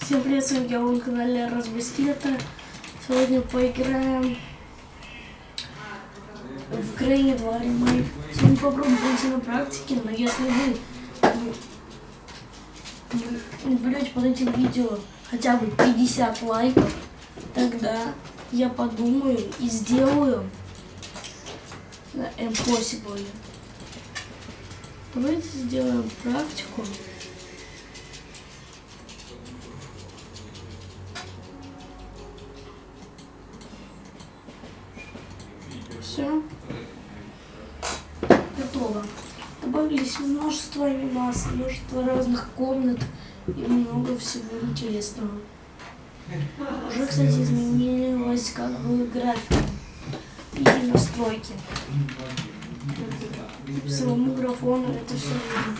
Всем привет, с вами я на канале Разбискета. Сегодня поиграем в Крайне 2 ремейк. Сегодня попробуем пройти на практике, но если вы наберете под этим видео хотя бы 50 лайков, тогда я подумаю и сделаю Impossible. Давайте сделаем практику. Все. Готово. Добавились множество анимаций, множество разных комнат и много всего интересного. Уже, кстати, изменилась как бы графика и настройки. По самому графону это все видно.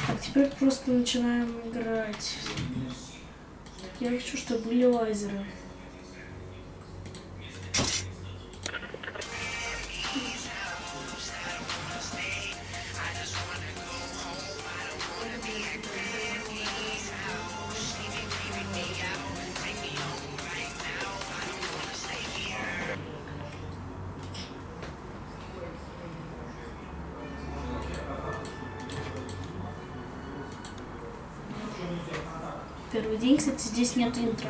А теперь просто начинаем играть. Я хочу, чтобы были лазеры. Первый день, кстати, здесь нет интро.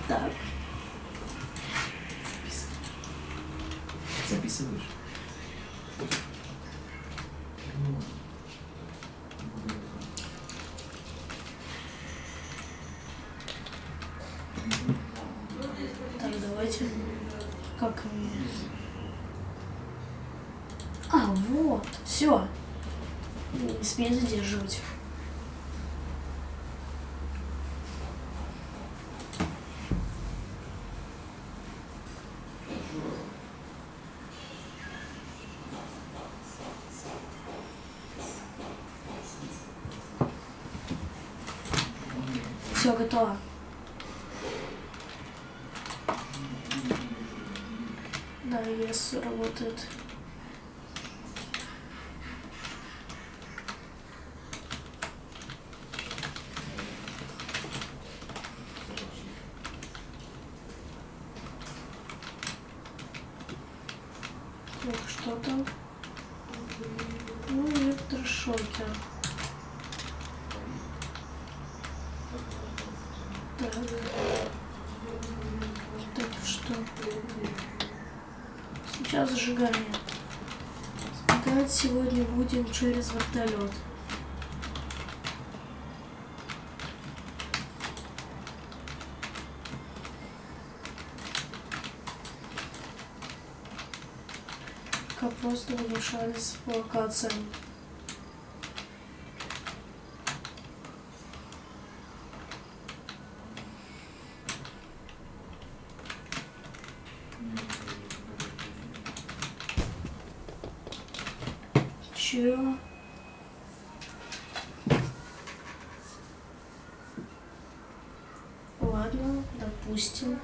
Так. Записываешь? Так, давайте. Как мне? А, вот. Все. Не смей задерживать. Все готово. Да, yes, работает. Так, что там? Ну, электрошокер. Так. Так, что? Сейчас сжигание. Сжигать сегодня будем через вертолет. Как просто возвышались по локациям. Чё? Ладно, допустим.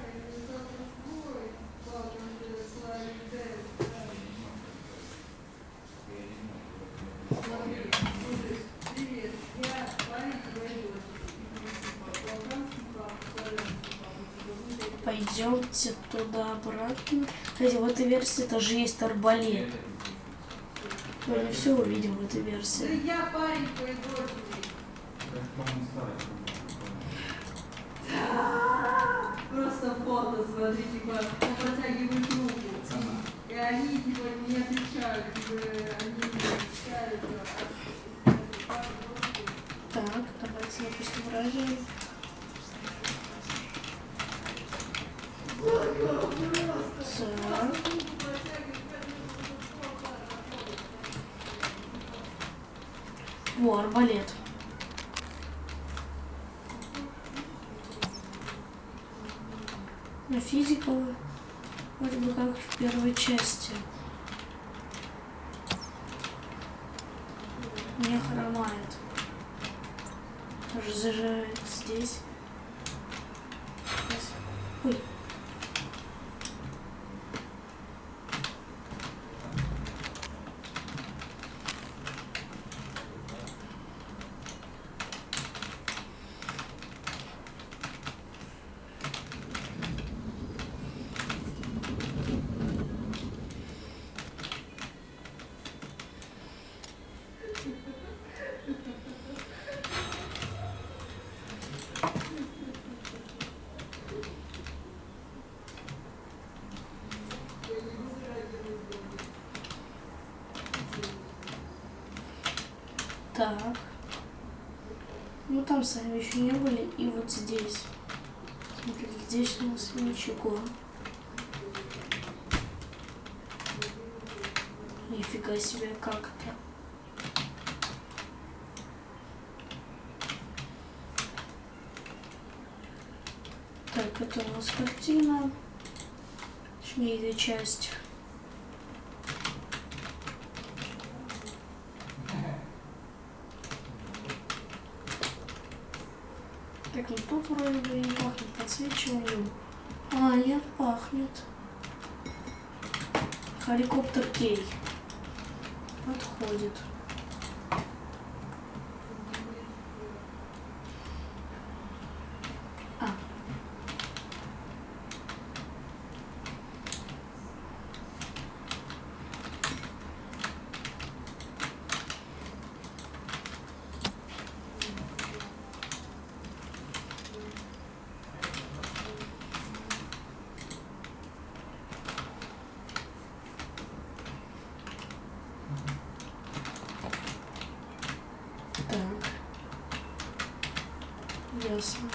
Пойдемте туда-обратно. Кстати, в этой версии тоже есть арбалет. Мы не все увидим в этой версии. Я парень твоей просто фото, смотри, типа, он протягивает руку. И они, типа, не отвечают, типа, они не отвечают. Так, давайте запустим радио. Так. О, арбалет. Но физика вроде бы как в первой части. Не хромает. Тоже зажигает здесь. Ой. Так. Ну там сами еще не были. И вот здесь. Смотри, здесь у нас ничего. Нифига себе, как это? Так, это у нас картина. Точнее, ее часть. Так, ну тут вроде бы не пахнет подсвечиванием. А, нет, пахнет. Helicopter Кей. Подходит. А. Так. Ясно.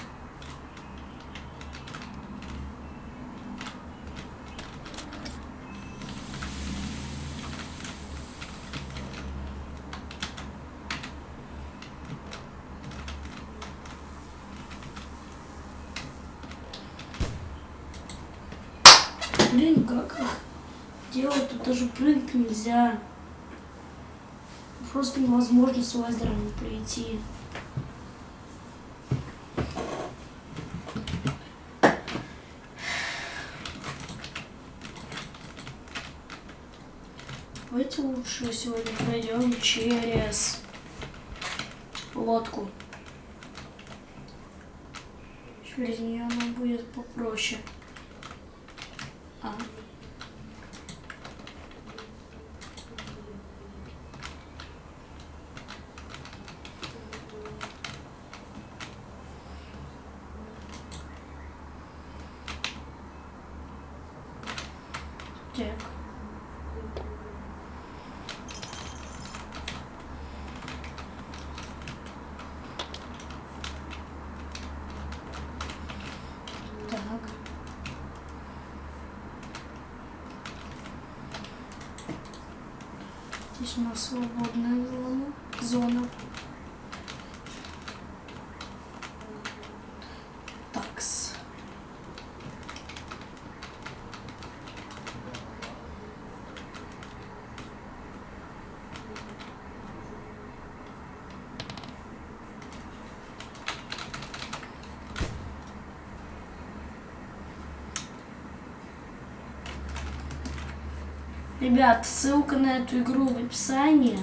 Блин, как их делать? Тут даже прыгать нельзя. Просто невозможно с лазером пройти. Давайте лучше сегодня пройдем через лодку. Через нее она будет попроще. А. Так. Так. Здесь у нас свободная зона. Такс. Ребят, ссылка на эту игру в описании.